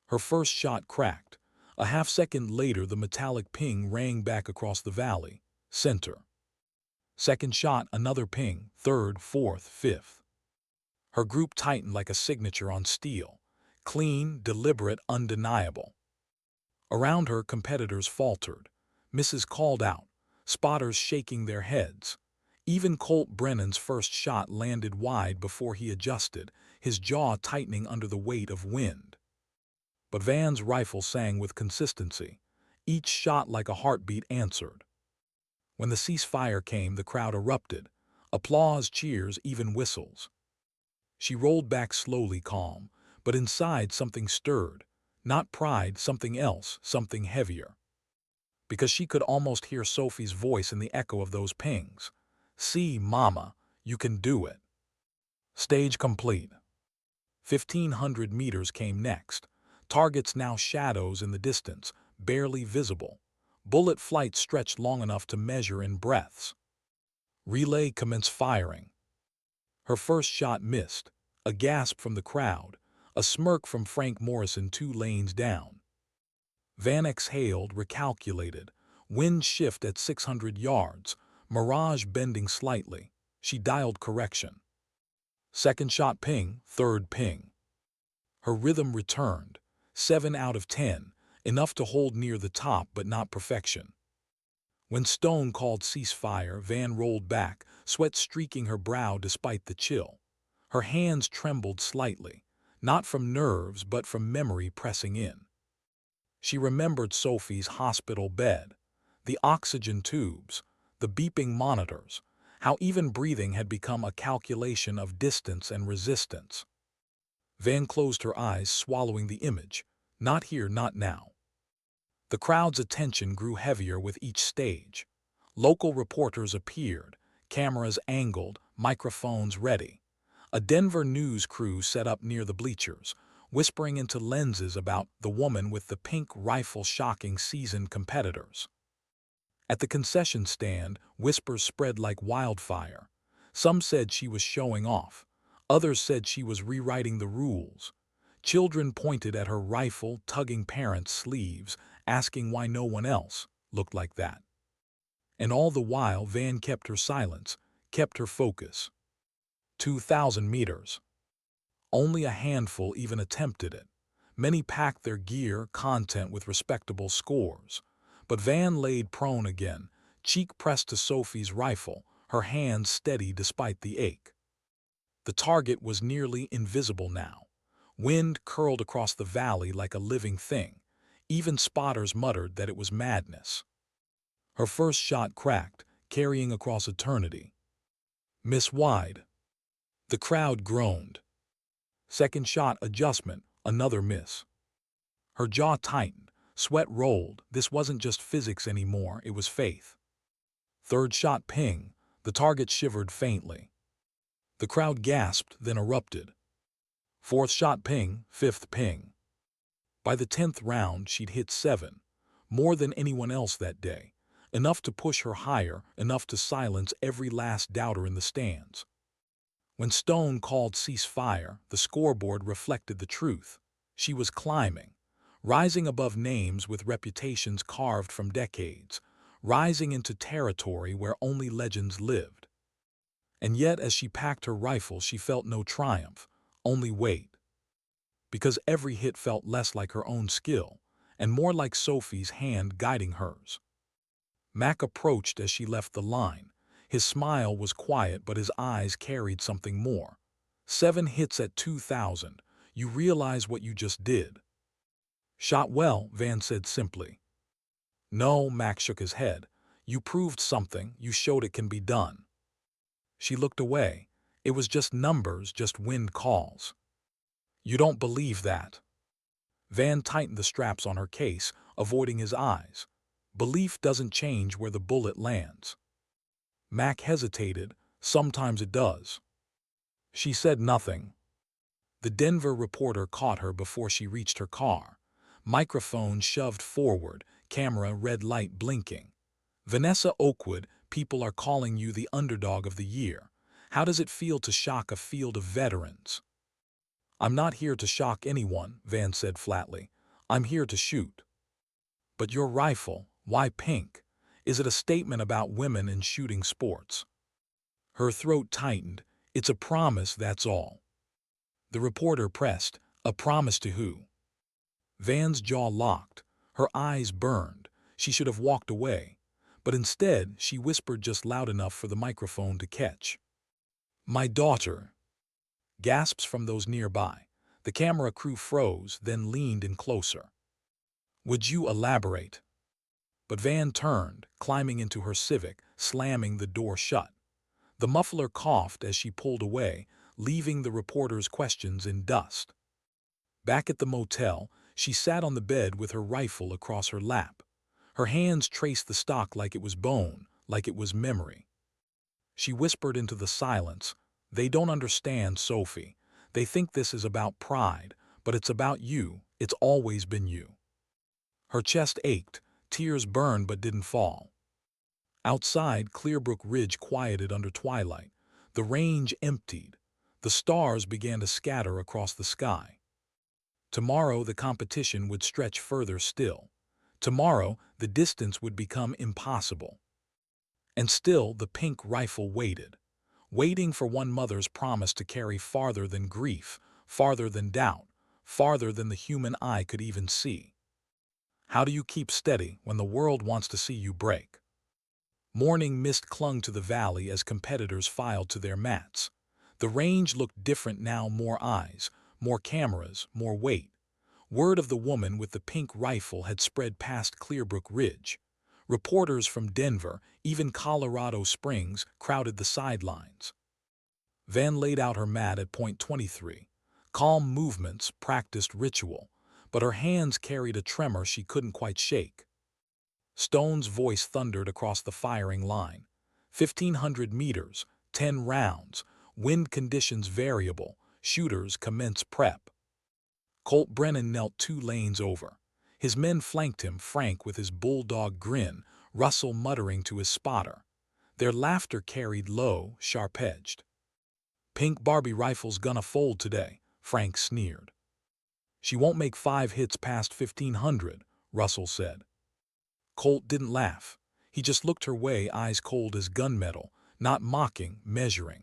Her first shot cracked. A half-second later, the metallic ping rang back across the valley. Center. Second shot, another ping. Third, fourth, fifth. Her group tightened like a signature on steel. Clean, deliberate, undeniable. Around her, competitors faltered. Misses called out. Spotters shaking their heads. Even Colt Brennan's first shot landed wide before he adjusted, his jaw tightening under the weight of wind. But Van's rifle sang with consistency. Each shot like a heartbeat answered. When the ceasefire came, the crowd erupted. Applause, cheers, even whistles. She rolled back slowly, calm, but inside something stirred. Not pride, something else, something heavier. Because she could almost hear Sophie's voice in the echo of those pings. "See, Mama, you can do it." Stage complete. 1,500 meters came next. Targets now shadows in the distance, barely visible. Bullet flight stretched long enough to measure in breaths. Relay commenced firing. Her first shot missed. A gasp from the crowd. A smirk from Frank Morrison 2 lanes down. Van exhaled, recalculated. Wind shift at 600 yards. Mirage bending slightly. She dialed correction. Second shot ping, third ping. Her rhythm returned. 7 out of 10, enough to hold near the top but not perfection. When Stone called ceasefire, Van rolled back, sweat streaking her brow despite the chill. Her hands trembled slightly, not from nerves but from memory pressing in. She remembered Sophie's hospital bed, the oxygen tubes, the beeping monitors, how even breathing had become a calculation of distance and resistance. Van closed her eyes, swallowing the image. Not here, not now. The crowd's attention grew heavier with each stage. Local reporters appeared, cameras angled, microphones ready. A Denver news crew set up near the bleachers, whispering into lenses about the woman with the pink rifle shocking seasoned competitors. At the concession stand, whispers spread like wildfire. Some said she was showing off. Others said she was rewriting the rules. Children pointed at her rifle, tugging parents' sleeves, asking why no one else looked like that. And all the while, Van kept her silence, kept her focus. 2,000 meters. Only a handful even attempted it. Many packed their gear, content with respectable scores. But Van laid prone again, cheek pressed to Sophie's rifle, her hands steady despite the ache. The target was nearly invisible now. Wind curled across the valley like a living thing. Even spotters muttered that it was madness. Her first shot cracked, carrying across eternity. Miss wide. The crowd groaned. Second shot adjustment, another miss. Her jaw tightened, sweat rolled. This wasn't just physics anymore, it was faith. Third shot ping, the target shivered faintly. The crowd gasped, then erupted. Fourth shot ping, fifth ping. By the 10th round, she'd hit 7, more than anyone else that day. Enough to push her higher, enough to silence every last doubter in the stands. When Stone called ceasefire, the scoreboard reflected the truth. She was climbing, rising above names with reputations carved from decades, rising into territory where only legends lived. And yet, as she packed her rifle, she felt no triumph, only weight. Because every hit felt less like her own skill, and more like Sophie's hand guiding hers. Mac approached as she left the line. His smile was quiet, but his eyes carried something more. 7 hits at 2,000. You realize what you just did. Shot well, Van said simply. No, Mac shook his head. You proved something. You showed it can be done. She looked away. It was just numbers, just wind calls. You don't believe that. Van tightened the straps on her case, avoiding his eyes. Belief doesn't change where the bullet lands. Mac hesitated. Sometimes it does. She said nothing. The Denver reporter caught her before she reached her car. Microphone shoved forward, camera red light blinking. Vanessa Oakwood, people are calling you the underdog of the year. How does it feel to shock a field of veterans? I'm not here to shock anyone, Van said flatly. I'm here to shoot. But your rifle, why pink? Is it a statement about women in shooting sports? Her throat tightened. It's a promise, that's all. The reporter pressed. A promise to who? Van's jaw locked. Her eyes burned. She should have walked away. But instead, she whispered just loud enough for the microphone to catch. My daughter. Gasps from those nearby. The camera crew froze, then leaned in closer. Would you elaborate? But Van turned, climbing into her Civic, slamming the door shut. The muffler coughed as she pulled away, leaving the reporter's questions in dust. Back at the motel, she sat on the bed with her rifle across her lap. Her hands traced the stock like it was bone, like it was memory. She whispered into the silence, They don't understand, Sophie. They think this is about pride, but it's about you. It's always been you. Her chest ached, tears burned but didn't fall. Outside, Clearbrook Ridge quieted under twilight. The range emptied. The stars began to scatter across the sky. Tomorrow the competition would stretch further still. Tomorrow the distance would become impossible. And still the pink rifle waited, waiting for one mother's promise to carry farther than grief, farther than doubt, farther than the human eye could even see. How do you keep steady when the world wants to see you break? Morning mist clung to the valley as competitors filed to their mats. The range looked different now, more eyes, more cameras, more weight. Word of the woman with the pink rifle had spread past Clearbrook Ridge. Reporters from Denver, even Colorado Springs, crowded the sidelines. Van laid out her mat at point 23. Calm movements, practiced ritual, but her hands carried a tremor she couldn't quite shake. Stone's voice thundered across the firing line. 1,500 meters, 10 rounds, wind conditions variable, shooters commence prep. Colt Brennan knelt 2 lanes over. His men flanked him, Frank with his bulldog grin, Russell muttering to his spotter. Their laughter carried low, sharp-edged. Pink Barbie rifle's gonna fold today, Frank sneered. She won't make 5 hits past 1,500, Russell said. Colt didn't laugh. He just looked her way, eyes cold as gunmetal, not mocking, measuring.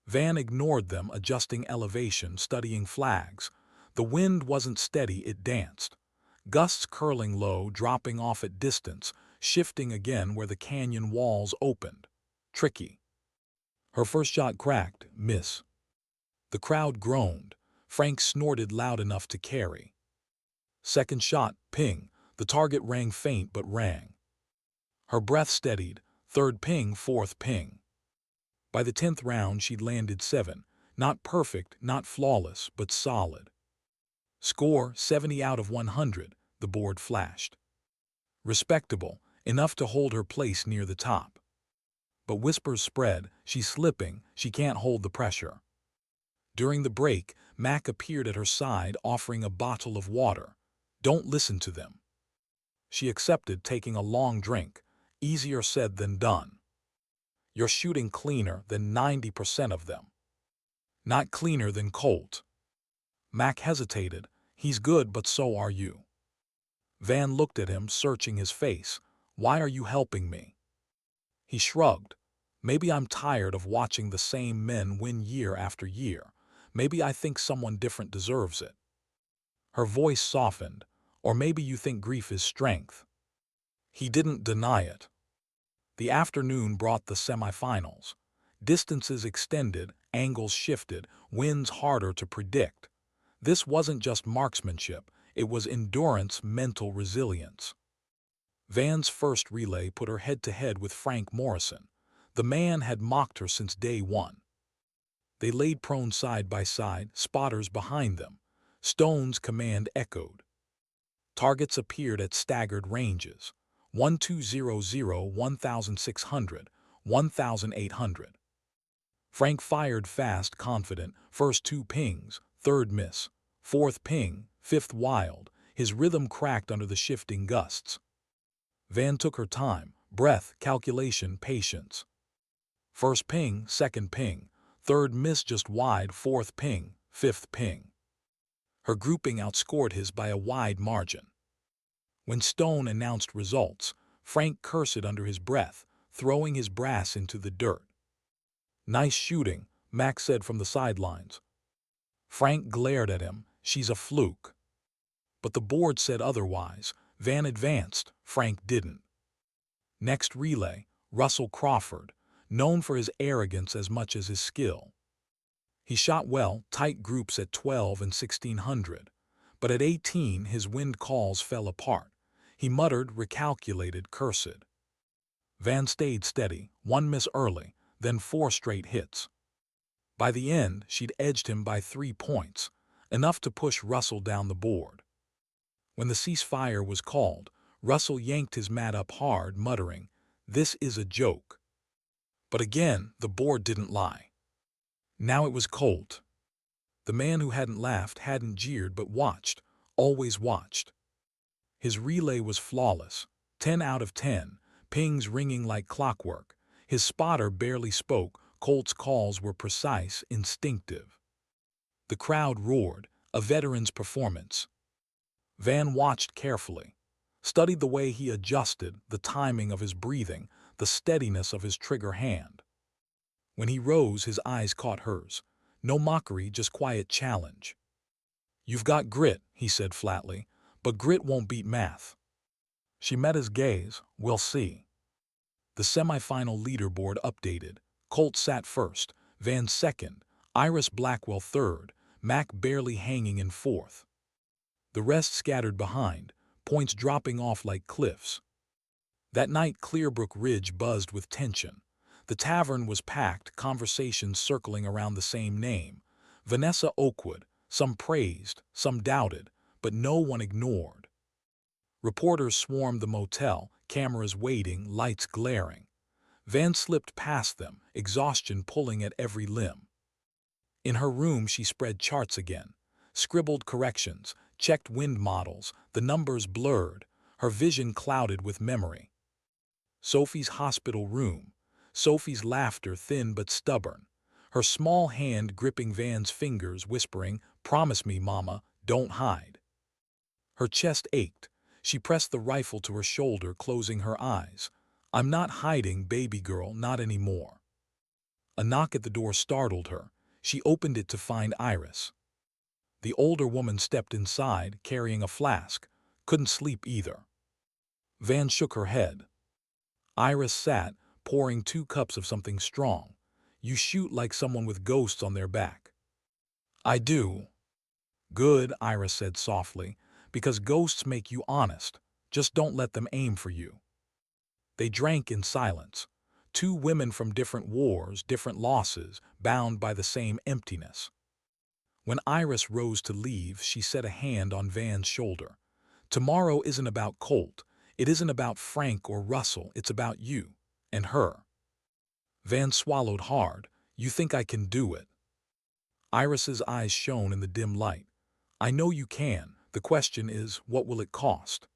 Van ignored them, adjusting elevation, studying flags. The wind wasn't steady, it danced. Gusts curling low, dropping off at distance, shifting again where the canyon walls opened. Tricky. Her first shot cracked, miss. The crowd groaned. Frank snorted loud enough to carry. Second shot, ping. The target rang faint but rang. Her breath steadied. Third ping, fourth ping. By the 10th round she'd landed 7. Not perfect, not flawless, but solid. Score 70 out of 100, the board flashed. Respectable, enough to hold her place near the top. But whispers spread, she's slipping, she can't hold the pressure. During the break, Mac appeared at her side offering a bottle of water. Don't listen to them. She accepted, taking a long drink. Easier said than done. You're shooting cleaner than 90% of them. Not cleaner than Colt. Mac hesitated. He's good, but so are you. Van looked at him, searching his face. Why are you helping me? He shrugged. Maybe I'm tired of watching the same men win year after year. Maybe I think someone different deserves it. Her voice softened. Or maybe you think grief is strength. He didn't deny it. The afternoon brought the semifinals. Distances extended, angles shifted, winds harder to predict. This wasn't just marksmanship, it was endurance, mental resilience. Van's first relay put her head-to-head with Frank Morrison. The man had mocked her since day one. They laid prone side by side, spotters behind them. Stone's command echoed. Targets appeared at staggered ranges. 1200, 1600, 1800. Frank fired fast, confident, first 2 pings, third miss, fourth ping, fifth wild. His rhythm cracked under the shifting gusts. Van took her time, breath, calculation, patience. First ping, second ping, third miss just wide, fourth ping, fifth ping. Her grouping outscored his by a wide margin. When Stone announced results, Frank cursed under his breath, throwing his brass into the dirt. "Nice shooting," Max said from the sidelines. Frank glared at him. "She's a fluke." But the board said otherwise. Van advanced, Frank didn't. Next relay, Russell Crawford, known for his arrogance as much as his skill. He shot well, tight groups at 12 and 1600, but at 18 his wind calls fell apart. He muttered, recalculated, cursed. Van stayed steady, one miss early, then 4 straight hits. By the end, she'd edged him by 3 points, enough to push Russell down the board. When the ceasefire was called, Russell yanked his mat up hard, muttering, "This is a joke." But again, the board didn't lie. Now it was Colt. The man who hadn't laughed, hadn't jeered, but watched, always watched. His relay was flawless, 10 out of 10, pings ringing like clockwork. His spotter barely spoke. Colt's calls were precise, instinctive. The crowd roared, a veteran's performance. Van watched carefully, studied the way he adjusted, the timing of his breathing, the steadiness of his trigger hand. When he rose, his eyes caught hers. No mockery, just quiet challenge. "You've got grit," he said flatly, "but grit won't beat math." She met his gaze. "We'll see." The semifinal leaderboard updated. Colt sat first, Van second, Iris Blackwell third, Mac barely hanging in fourth. The rest scattered behind, points dropping off like cliffs. That night Clearbrook Ridge buzzed with tension. The tavern was packed, conversations circling around the same name. Vanessa Oakwood, some praised, some doubted, but no one ignored. Reporters swarmed the motel, cameras waiting, lights glaring. Van slipped past them, exhaustion pulling at every limb. In her room she spread charts again, scribbled corrections, checked wind models, the numbers blurred, her vision clouded with memory. Sophie's hospital room, Sophie's laughter thin but stubborn, her small hand gripping Van's fingers, whispering, "Promise me, Mama, don't hide." Her chest ached. She pressed the rifle to her shoulder, closing her eyes. "I'm not hiding, baby girl, not anymore." A knock at the door startled her. She opened it to find Iris. The older woman stepped inside, carrying a flask. Couldn't sleep either. Van shook her head. Iris sat, pouring 2 cups of something strong. "You shoot like someone with ghosts on their back." "I do." "Good," Iris said softly, "because ghosts make you honest. Just don't let them aim for you." They drank in silence. 2 women from different wars, different losses, bound by the same emptiness. When Iris rose to leave, she set a hand on Van's shoulder. "Tomorrow isn't about Colt. It isn't about Frank or Russell. It's about you and her." Van swallowed hard. "You think I can do it?" Iris's eyes shone in the dim light. "I know you can. The question is, what will it cost?"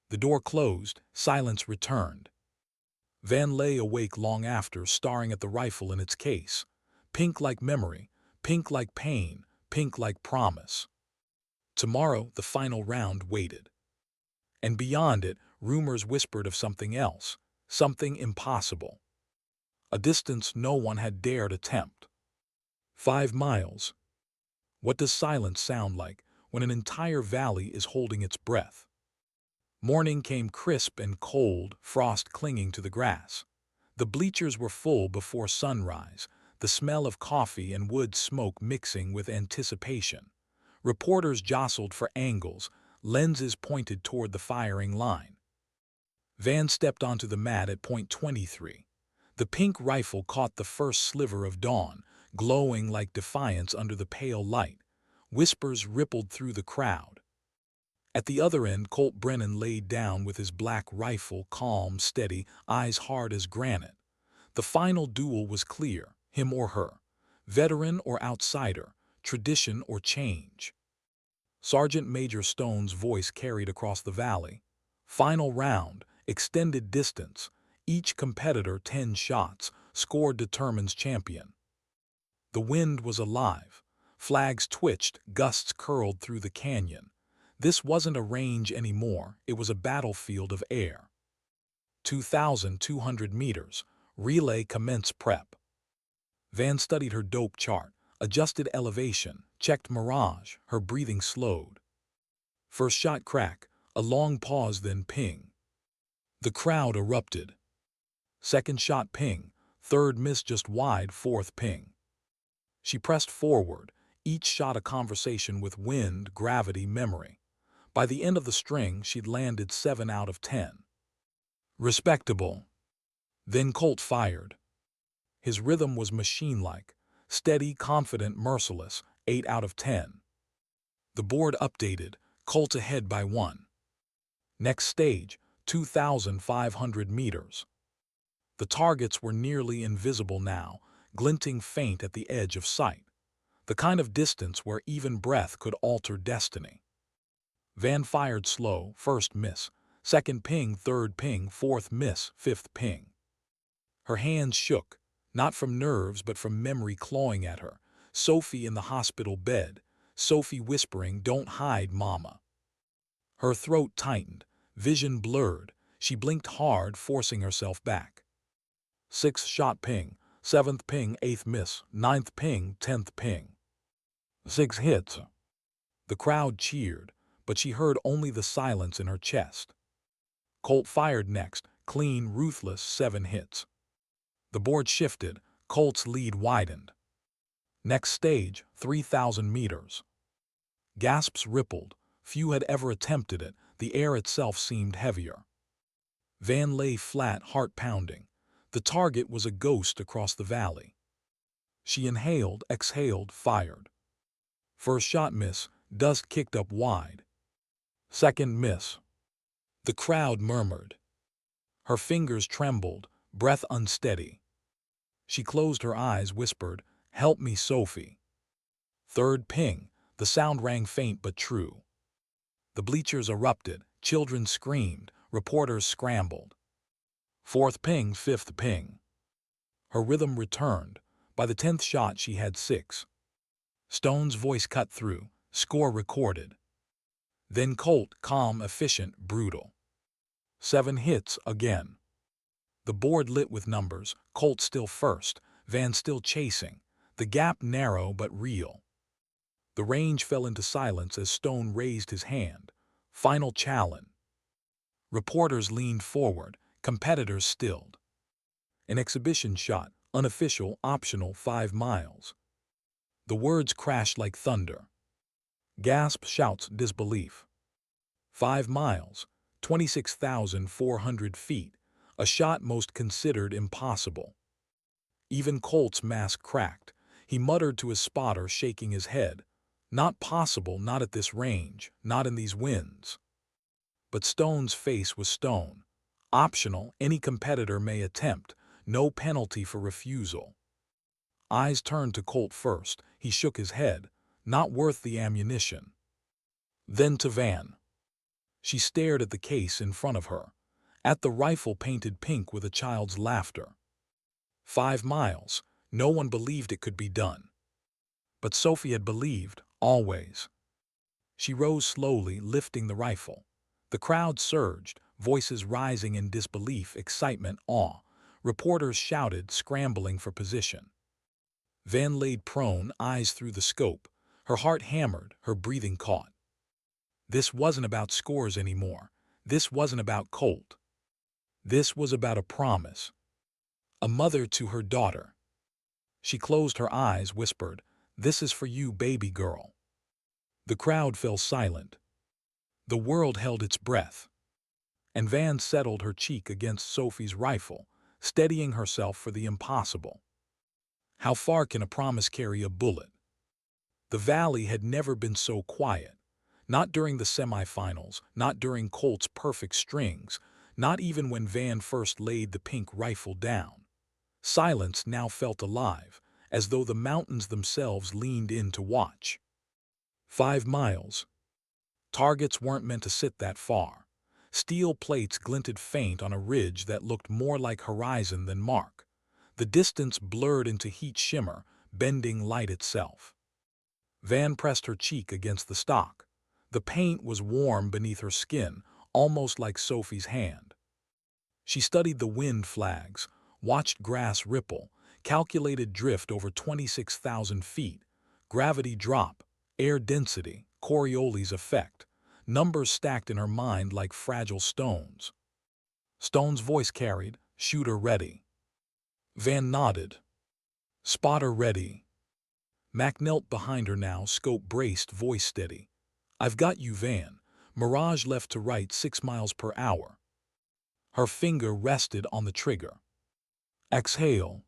The door closed. Silence returned. Van lay awake long after, staring at the rifle in its case. Pink like memory, pink like pain, pink like promise. Tomorrow, the final round waited. And beyond it, rumors whispered of something else, something impossible. A distance no one had dared attempt. 5 miles. What does silence sound like when an entire valley is holding its breath? Morning came crisp and cold, frost clinging to the grass. The bleachers were full before sunrise, the smell of coffee and wood smoke mixing with anticipation. Reporters jostled for angles, lenses pointed toward the firing line. Van stepped onto the mat at point 23. The pink rifle caught the first sliver of dawn, glowing like defiance under the pale light. Whispers rippled through the crowd. At the other end, Colt Brennan laid down with his black rifle, calm, steady, eyes hard as granite. The final duel was clear, him or her. Veteran or outsider, tradition or change. Sergeant Major Stone's voice carried across the valley. Final round, extended distance. Each competitor 10 shots. Score determines champion. The wind was alive. Flags twitched, gusts curled through the canyon. This wasn't a range anymore, it was a battlefield of air. 2,200 meters. Relay commence prep. Van studied her dope chart, adjusted elevation, checked mirage, her breathing slowed. First shot crack, a long pause then ping. The crowd erupted. Second shot ping, third miss just wide, fourth ping. She pressed forward, each shot a conversation with wind, gravity, memory. By the end of the string, she'd landed 7 out of 10. Respectable. Then Colt fired. His rhythm was machine-like, steady, confident, merciless, 8 out of 10. The board updated, Colt ahead by 1. Next stage, 2,500 meters. The targets were nearly invisible now, glinting faint at the edge of sight. The kind of distance where even breath could alter destiny. Van fired slow, first miss, second ping, third ping, fourth miss, fifth ping. Her hands shook, not from nerves but from memory clawing at her. Sophie in the hospital bed, Sophie whispering, "Don't hide, Mama." Her throat tightened, vision blurred. She blinked hard, forcing herself back. Sixth shot ping, seventh ping, eighth miss, ninth ping, 10th ping. 6 hits. The crowd cheered, but she heard only the silence in her chest. Colt fired next, clean, ruthless, 7 hits. The board shifted, Colt's lead widened. Next stage, 3,000 meters. Gasps rippled. Few had ever attempted it. The air itself seemed heavier. Van lay flat, heart pounding. The target was a ghost across the valley. She inhaled, exhaled, fired. First shot miss, dust kicked up wide. Second miss. The crowd murmured. Her fingers trembled, breath unsteady. She closed her eyes, whispered, "Help me, Sophie." Third ping, the sound rang faint but true. The bleachers erupted, children screamed, reporters scrambled. Fourth ping, fifth ping. Her rhythm returned. By the 10th shot she had 6. Stone's voice cut through, score recorded. Then Colt, calm, efficient, brutal. 7 hits again. The board lit with numbers, Colt still first, Van still chasing, the gap narrow but real. The range fell into silence as Stone raised his hand. Final challenge. Reporters leaned forward, competitors stilled. An exhibition shot, unofficial, optional, 5 miles. The words crashed like thunder. Gasp, shouts, disbelief. 5 miles, 26,400 feet, a shot most considered impossible. Even Colt's mask cracked. He muttered to his spotter, shaking his head. Not possible, not at this range, not in these winds. But Stone's face was stone. Optional, any competitor may attempt, no penalty for refusal. Eyes turned to Colt first. He shook his head. Not worth the ammunition. Then to Van. She stared at the case in front of her, at the rifle painted pink with a child's laughter. 5 miles. No one believed it could be done. But Sophie had believed, always. She rose slowly, lifting the rifle. The crowd surged, voices rising in disbelief, excitement, awe. Reporters shouted, scrambling for position. Van laid prone, eyes through the scope. Her heart hammered, her breathing caught. This wasn't about scores anymore. This wasn't about Colt. This was about a promise. A mother to her daughter. She closed her eyes, whispered, "This is for you, baby girl." The crowd fell silent. The world held its breath. And Van settled her cheek against Sophie's rifle, steadying herself for the impossible. How far can a promise carry a bullet? The valley had never been so quiet. Not during the semifinals, not during Colt's perfect strings, not even when Van first laid the pink rifle down. Silence now felt alive, as though the mountains themselves leaned in to watch. 5 miles. Targets weren't meant to sit that far. Steel plates glinted faint on a ridge that looked more like horizon than mark. The distance blurred into heat shimmer, bending light itself. Van pressed her cheek against the stock. The paint was warm beneath her skin, almost like Sophie's hand. She studied the wind flags, watched grass ripple, calculated drift over 26,000 feet, gravity drop, air density, Coriolis effect, numbers stacked in her mind like fragile stones. Stone's voice carried, "Shooter ready." Van nodded. "Spotter ready." Mac knelt behind her now, scope braced, voice steady. "I've got you, Van. Mirage left to right 6 miles per hour." Her finger rested on the trigger. "Exhale."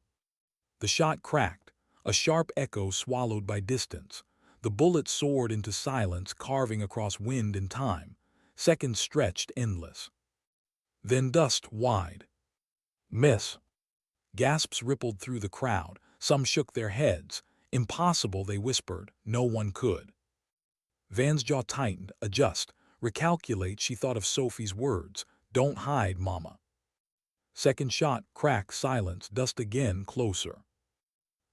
The shot cracked, a sharp echo swallowed by distance. The bullet soared into silence, carving across wind and time. Seconds stretched endless. Then dust wide. "Miss." Gasps rippled through the crowd. Some shook their heads. "Impossible," they whispered. No one could. Van's jaw tightened. Adjust. Recalculate. She thought of Sophie's words. "Don't hide, Mama." Second shot, crack, silence, dust again, closer.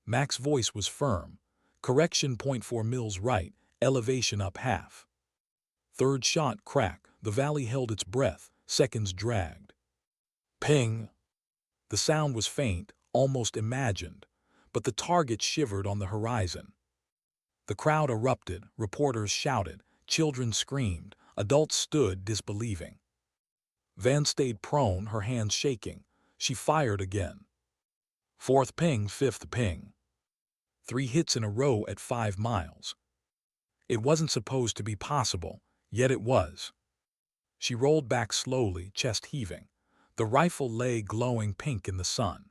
Mac's voice was firm. "Correction, 0.4 mils right, elevation up half." Third shot, crack, the valley held its breath, seconds dragged. Ping! The sound was faint, almost imagined, but the target shivered on the horizon. The crowd erupted, reporters shouted, children screamed, adults stood disbelieving. Van stayed prone, her hands shaking. She fired again. Fourth ping, fifth ping. 3 hits in a row at 5 miles. It wasn't supposed to be possible, yet it was. She rolled back slowly, chest heaving. The rifle lay glowing pink in the sun.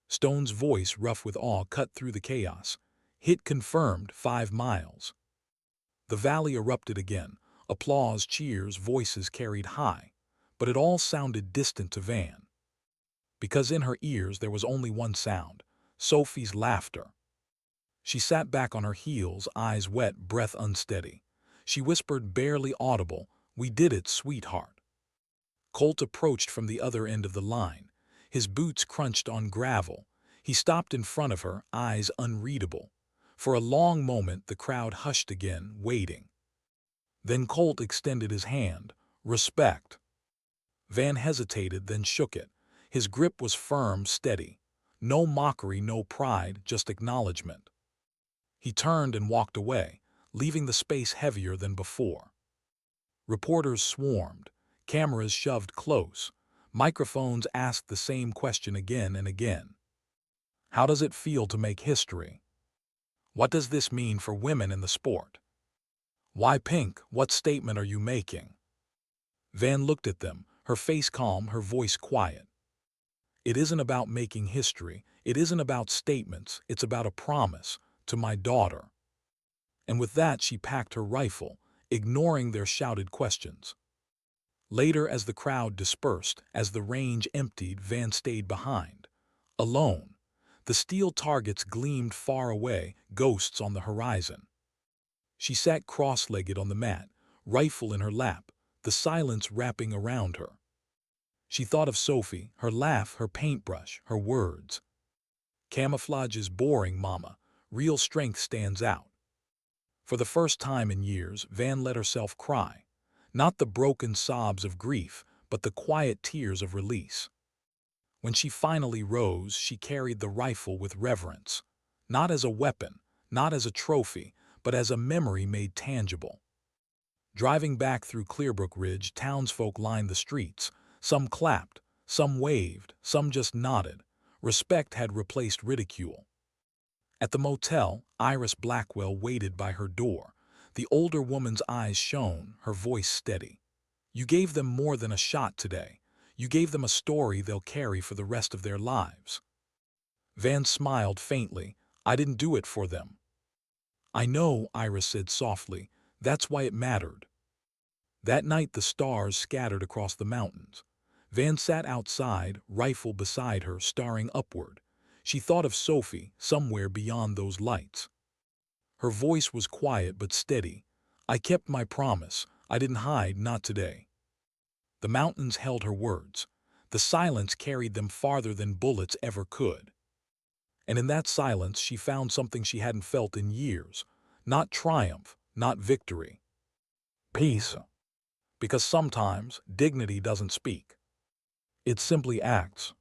Stone's voice, rough with awe, cut through the chaos. "Hit confirmed, 5 miles." The valley erupted again. Applause, cheers, voices carried high. But it all sounded distant to Van. Because in her ears there was only one sound: Sophie's laughter. She sat back on her heels, eyes wet, breath unsteady. She whispered, barely audible, "We did it, sweetheart." Colt approached from the other end of the line. His boots crunched on gravel. He stopped in front of her, eyes unreadable. For a long moment the crowd hushed again, waiting. Then Colt extended his hand. "Respect." Van hesitated, then shook it. His grip was firm, steady. No mockery, no pride, just acknowledgement. He turned and walked away, leaving the space heavier than before. Reporters swarmed. Cameras shoved close. Microphones asked the same question again and again. How does it feel to make history? What does this mean for women in the sport? Why pink? What statement are you making? Van looked at them, her face calm, her voice quiet. It isn't about making history. It isn't about statements. It's about a promise to my daughter. And with that she packed her rifle, ignoring their shouted questions. Later, as the crowd dispersed, as the range emptied, Van stayed behind. Alone. The steel targets gleamed far away, ghosts on the horizon. She sat cross-legged on the mat, rifle in her lap, the silence wrapping around her. She thought of Sophie, her laugh, her paintbrush, her words. Camouflage is boring, Mama. Real strength stands out. For the first time in years, Van let herself cry. Not the broken sobs of grief, but the quiet tears of release. When she finally rose, she carried the rifle with reverence. Not as a weapon, not as a trophy, but as a memory made tangible. Driving back through Clearbrook Ridge, townsfolk lined the streets. Some clapped, some waved, some just nodded. Respect had replaced ridicule. At the motel, Iris Blackwell waited by her door. The older woman's eyes shone, her voice steady. "You gave them more than a shot today. You gave them a story they'll carry for the rest of their lives." Van smiled faintly. "I didn't do it for them." "I know," Iris said softly. "That's why it mattered." That night the stars scattered across the mountains. Van sat outside, rifle beside her, staring upward. She thought of Sophie, somewhere beyond those lights. Her voice was quiet but steady. "I kept my promise. I didn't hide, not today." The mountains held her words. The silence carried them farther than bullets ever could. And in that silence she found something she hadn't felt in years. Not triumph, not victory. Peace. Because sometimes dignity doesn't speak. It simply acts.